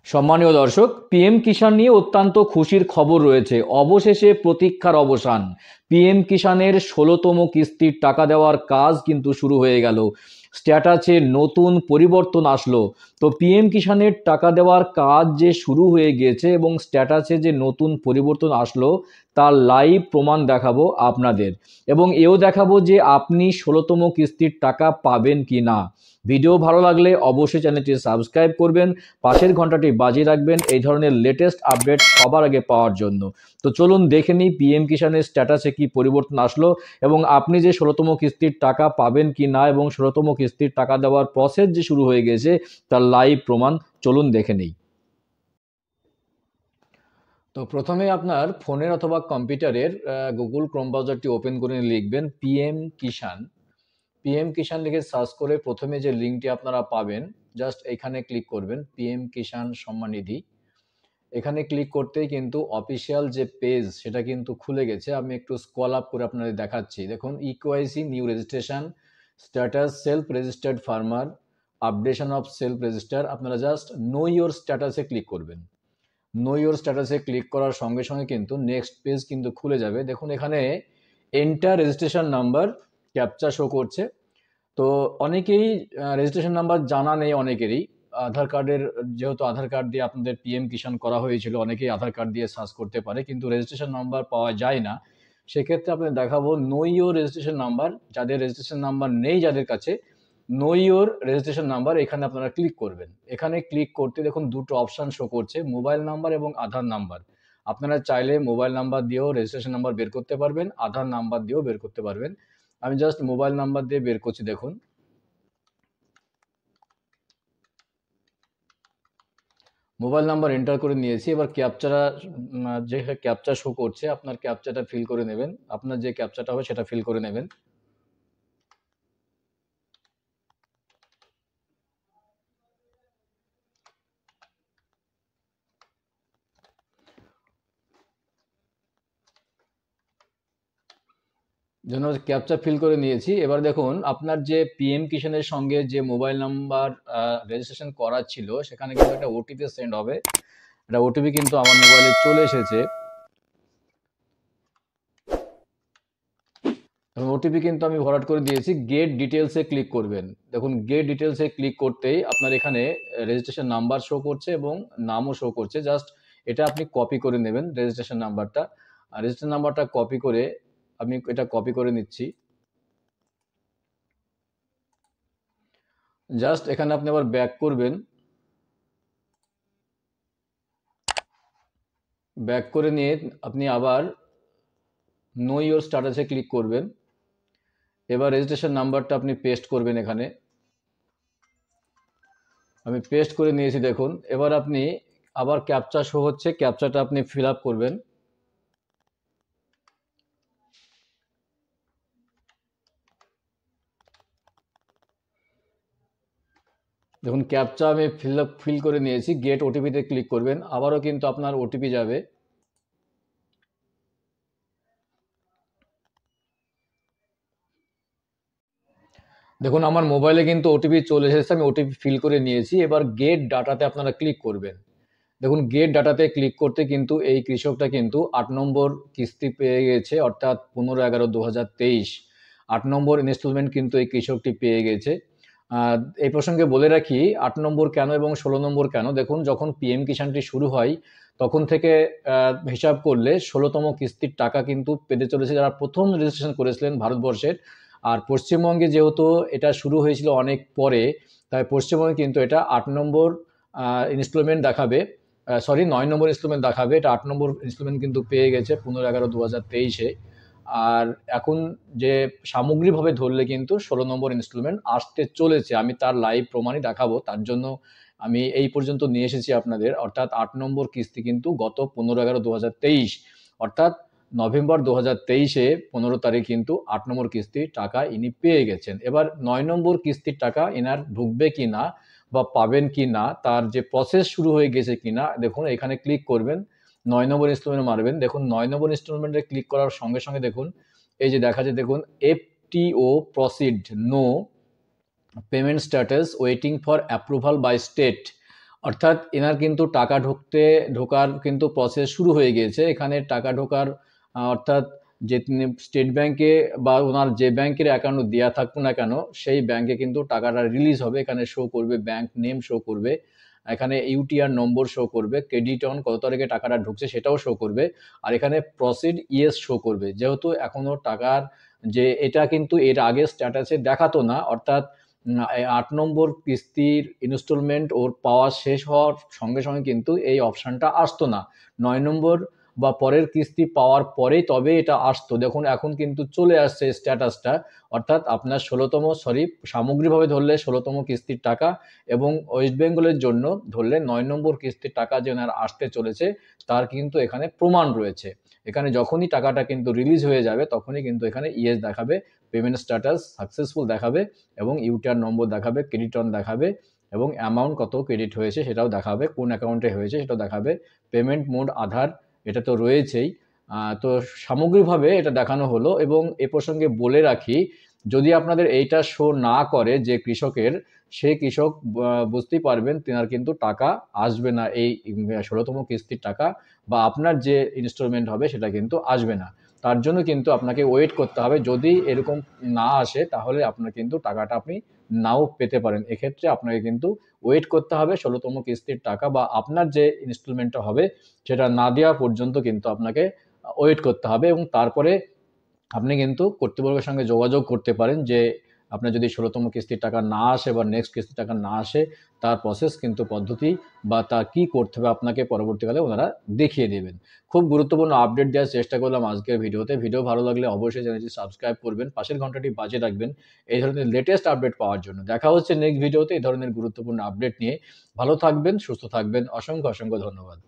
সম্মানীয় দর্শক, পিএম কিষাণ নিয়ে অত্যন্ত খুশির খবর রয়েছে। অবশেষে প্রতীক্ষার অবসান। পিএম কিষাণের ১৬তম কিস্তির টাকা দেওয়ার কাজ কিন্তু শুরু হয়ে গেল। স্ট্যাটাসে নতুন পরিবর্তন আসলো। তো পিএম কিষাণের টাকা দেওয়ার কাজ যে শুরু হয়ে গিয়েছে এবং স্ট্যাটাসে যে নতুন পরিবর্তন আসলো তার লাইভ প্রমাণ দেখাবো আপনাদের, এবং এও দেখাবো যে আপনি ১৬তম কিস্তির টাকা পাবেন কি না। ভিডিও ভালো লাগলে অবশ্যই চ্যানেলটি সাবস্ক্রাইব করবেন, পাশের ঘন্টাটি বাজিয়ে রাখবেন এই ধরনের লেটেস্ট আপডেট সবার আগে পাওয়ার জন্য। তো চলুন দেখে নিই পিএম কিষাণের স্ট্যাটাসে কি পরিবর্তন আসলো এবং আপনি যে ১৬তম কিস্তির টাকা পাবেন কি না এবং ১৬তম কিস্তির টাকা দেওয়ার প্রসেস যে শুরু হয়ে গেছে তার লাইভ প্রমাণ চলুন দেখে নিই। তো প্রথমে আপনার ফোনের অথবা কম্পিউটারের গুগল ক্রোম ব্রাউজারটি ওপেন করে লিখবেন পিএম কিষাণ। পিএম কিষাণ লিখে সার্চ করে প্রথমে যে লিঙ্কটি আপনারা পাবেন জাস্ট এখানে ক্লিক করবেন, পিএম কিষাণ সম্মান নিধি। এখানে ক্লিক করতেই কিন্তু অফিসিয়াল যে পেজ সেটা কিন্তু খুলে গেছে। আমি একটু স্ক্রল আপ করে আপনাদের দেখাচ্ছি। দেখুন, eKYC new registration, status self registered farmer, updation of self register. আপনারা জাস্ট নো ইওর স্ট্যাটাসে ক্লিক করবেন। নো ইওর স্ট্যাটাসে ক্লিক করার সঙ্গে সঙ্গে কিন্তু নেক্সট পেজ কিন্তু খুলে যাবে। দেখুন এখানে enter registration number captcha show করছে। তো অনেকেই রেজিস্ট্রেশন নাম্বার জানা নেই অনেকেরই। আধার কার্ডের, যেহেতু আধার কার্ড দিয়ে আপনাদের পিএম কিষাণ করা হয়েছিল, অনেকেই আধার কার্ড দিয়ে সার্চ করতে পারে কিন্তু রেজিস্ট্রেশন নাম্বার পাওয়া যায় না। সেক্ষেত্রে আপনাদের দেখাবো নো ইওর রেজিস্ট্রেশন নাম্বার। যাদের রেজিস্ট্রেশন নাম্বার নেই, যাদের কাছে, নো ইওর রেজিস্ট্রেশন নাম্বার এখানে আপনারা ক্লিক করবেন। এখানে ক্লিক করতে দেখুন দুটো অপশান শো করছে, মোবাইল নাম্বার এবং আধার নাম্বার। আপনারা চাইলে মোবাইল নাম্বার দিয়েও রেজিস্ট্রেশন নাম্বার বের করতে পারবেন, আধার নাম্বার দিয়েও বের করতে পারবেন। আমি জাস্ট মোবাইল নাম্বার দিয়ে বের করছি। দেখুন মোবাইল নাম্বার এন্টার করে নিয়েছি। এবার ক্যাপচারা, যে ক্যাপচা শো করছে আপনার ক্যাপচাটা ফিল করে নেবেন। আপনার যে ক্যাপচাটা হবে সেটা ফিল করে নেবেন। জন্য ক্যাপচা ফিল করে নিয়েছি। এবার দেখুন আপনার যে পিএম কিষাণের সঙ্গে যে মোবাইল নাম্বার রেজিস্ট্রেশন করা ছিল সেখানে কিন্তু একটা ওটিপি সেন্ড হবে। একটা ওটিপি কিন্তু আমার মোবাইলে চলে এসেছে। ওটিপি কিন্তু আমি ভরাট করে দিয়েছি। গেট ডিটেলসে ক্লিক করবেন। দেখুন গেট ডিটেলসে ক্লিক করতেই আপনার এখানে রেজিস্ট্রেশন নাম্বার শো করছে এবং নামও শো করছে। জাস্ট এটা আপনি কপি করে নেবেন রেজিস্ট্রেশন নাম্বারটা। আর রেজিস্ট্রেশন নাম্বারটা কপি করে আমি এটা কপি করে নিচ্ছি। জাস্ট এখানে আপনি আবার ব্যাক করবেন। ব্যাক করে নিয়ে আপনি আবার নো ইওর স্ট্যাটাসে ক্লিক করবেন। এবার রেজিস্ট্রেশন নাম্বারটা আপনি পেস্ট করবেন এখানে। আমি পেস্ট করে নিয়েছি দেখুন। এবার আপনি আবার ক্যাপচা শো হচ্ছে, ক্যাপচাটা আপনি ফিল আপ করবেন। দেখুন ক্যাপচা আমি ফিল করে নিয়েছি। গেট ওটিপিতে ক্লিক করবেন। আবারও কিন্তু আপনার ওটিপি যাবে। দেখুন আমার মোবাইলে কিন্তু ওটিপি চলে এসেছে, আমি ওটিপি ফিল করে নিয়েছি। এবার গেট ডাটাতে আপনারা ক্লিক করবেন। দেখুন গেট ডাটাতে ক্লিক করতে কিন্তু এই কৃষকটা কিন্তু ৮ নম্বর কিস্তি পেয়ে গেছে, অর্থাৎ 15/11/2023 ৮ নম্বর ইনস্টলমেন্ট কিন্তু এই কৃষকটি পেয়ে গেছে। এই প্রসঙ্গে বলে রাখি ৮ নম্বর কেন এবং ১৬ নম্বর কেন। দেখুন যখন পিএম কিষাণটি শুরু হয় তখন থেকে হিসাব করলে ১৬তম কিস্তির টাকা কিন্তু পেতে চলেছে যারা প্রথম রেজিস্ট্রেশন করেছিলেন ভারতবর্ষের। আর পশ্চিমবঙ্গে যেহেতু এটা শুরু হয়েছিল অনেক পরে, তাই পশ্চিমবঙ্গে কিন্তু এটা ৮ নম্বর ইনস্টলমেন্ট দেখাবে। সরি, ৯ নম্বর ইনস্টলমেন্ট দেখাবে। এটা ৮ নম্বর ইনস্টলমেন্ট কিন্তু পেয়ে গেছে 15/11/2023-এ। আর এখন যে সামগ্রিকভাবে ধরলে কিন্তু ১৬ নম্বর ইনস্টলমেন্ট আসতে চলেছে। আমি তার লাইভ প্রমাণই দেখাবো, তার জন্য আমি এই পর্যন্ত নিয়ে এসেছি আপনাদের। অর্থাৎ ৮ নম্বর কিস্তি কিন্তু গত 15/11/2023 অর্থাৎ নভেম্বর 2023-এ 15 তারিখ কিন্তু ৮ নম্বর কিস্তির টাকা ইনি পেয়ে গেছেন। এবার ৯ নম্বর কিস্তির টাকা এনার ঢুকবে কি না বা পাবেন কি না তার যে প্রসেস শুরু হয়ে গেছে কিনা, দেখুন এখানে ক্লিক করবেন, ৯ নম্বর ইনস্টলমেন্ট মারবেন। দেখুন ৯ নম্বর ইনস্টলমেন্টে ক্লিক করার সঙ্গে সঙ্গে দেখুন এই যে দেখা যায়, দেখুন FTO proceed no payment status waiting for approval by state. অর্থাৎ এনার কিন্তু টাকা ঢোকার কিন্তু প্রসেস শুরু হয়ে গিয়েছে। এখানে টাকা ঢোকার অর্থাৎ যে তিনি স্টেট ব্যাংকে বা ওনার যে ব্যাংকের অ্যাকাউন্ট দেওয়া থাকুক না কেন, সেই ব্যাংকে কিন্তু টাকাটা রিলিজ হবে। এখানে শো করবে, ব্যাংক নেম শো করবে, এখানে ইউটিআর নম্বর শো করবে, ক্রেডিট অন কত তারিখে টাকাটা ঢুকছে সেটাও শো করবে, আর এখানে প্রসিড ইয়েস শো করবে। যেহেতু এখনো টাকার যে এটা কিন্তু এর আগে স্ট্যাটাসে দেখাতো না, অর্থাৎ 8 নম্বর কিস্তির ইনস্টলমেন্ট ওর পাওয়া শেষ হওয়ার সঙ্গে সঙ্গে কিন্তু এই অপশানটা আসতো না। 9 নম্বর বা পরের কিস্তি পাওয়ার পরেই তবে এটা আসতো। দেখুন এখন কিন্তু চলে আসছে স্ট্যাটাসটা, অর্থাৎ আপনার 16তম, সামগ্রিকভাবে ধরলে 16তম কিস্তির টাকা, এবং ওয়েস্ট বেঙ্গলের জন্য ধরলে 9 নম্বর কিস্তির টাকা যে ওনার আসতে চলেছে তার কিন্তু এখানে প্রমাণ রয়েছে। এখানে যখনই টাকাটা কিন্তু রিলিজ হয়ে যাবে তখনই কিন্তু এখানে ইয়েস দেখাবে, পেমেন্ট স্ট্যাটাস সাকসেসফুল দেখাবে, এবং ইউটিআর নম্বর দেখাবে, ক্রেডিট অন দেখাবে, এবং অ্যামাউন্ট কত ক্রেডিট হয়েছে সেটাও দেখাবে, কোন অ্যাকাউন্টে হয়েছে সেটাও দেখাবে, পেমেন্ট মোড আধার এটা তো রয়েছেই। তো সামগ্রিকভাবে এটা দেখানো হলো। এবং এ প্রসঙ্গে বলে রাখি, যদি আপনাদের এইটা শো না করে যে কৃষকের, সেই কৃষক বুঝতেই পারবেন তেনার কিন্তু টাকা আসবে না, এই 16তম কিস্তির টাকা বা আপনার যে ইনস্টলমেন্ট হবে সেটা কিন্তু আসবে না। তার জন্য কিন্তু আপনাকে ওয়েট করতে হবে। যদি এরকম না আসে তাহলে আপনার কিন্তু টাকাটা আপনি নাও পেতে পারেন। এক্ষেত্রে আপনাকে কিন্তু ওয়েট করতে হবে 16তম কিস্তির টাকা বা আপনার যে ইনস্টলমেন্টটা হবে সেটা না দেওয়া পর্যন্ত কিন্তু আপনাকে ওয়েট করতে হবে, এবং তারপরে আপনি কিন্তু কর্তৃপক্ষের সঙ্গে যোগাযোগ করতে পারেন যে আপনার যদি 16তম কিস্তির টাকা না আসে বা নেক্সট কিস্তির টাকা না আসে, তার প্রসেস কিন্তু পদ্ধতি বা তার কী করতে হবে আপনাকে পরবর্তীকালে ওনারা দেখিয়ে দেবেন। খুব গুরুত্বপূর্ণ আপডেট দেওয়ার চেষ্টা করলাম আজকের ভিডিওতে। ভিডিও ভালো লাগলে অবশ্যই চ্যানেলটি সাবস্ক্রাইব করবেন, পাশের ঘন্টাটি বাজিয়ে রাখবেন এই ধরনের লেটেস্ট আপডেট পাওয়ার জন্য। দেখা হচ্ছে নেক্সট ভিডিওতে এই ধরনের গুরুত্বপূর্ণ আপডেট নিয়ে। ভালো থাকবেন, সুস্থ থাকবেন। অসংখ্য ধন্যবাদ।